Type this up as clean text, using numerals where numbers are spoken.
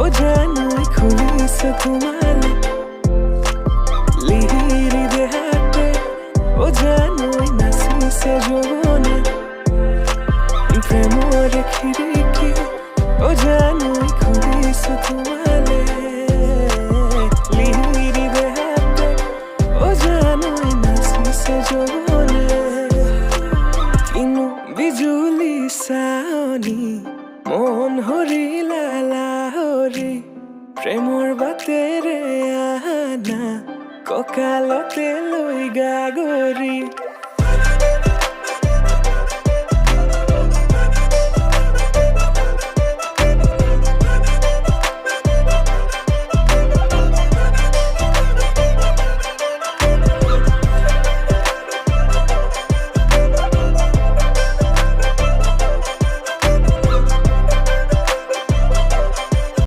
ओ जानोई खुलिस तुम्हारे लिहिरी देहाटे ओ जानोई नासिसे जोने प्रेमोरे खिड़की ओ जानोई खुलिस तुम्हारे लिहिरी देहाटे ओ जानोई नासिसे जोने किनु बिजुली साओनी মন হরিলা লাহৰি প্ৰেমৰ বাটেৰে আনা কঁকালতে লৈ গাগৰি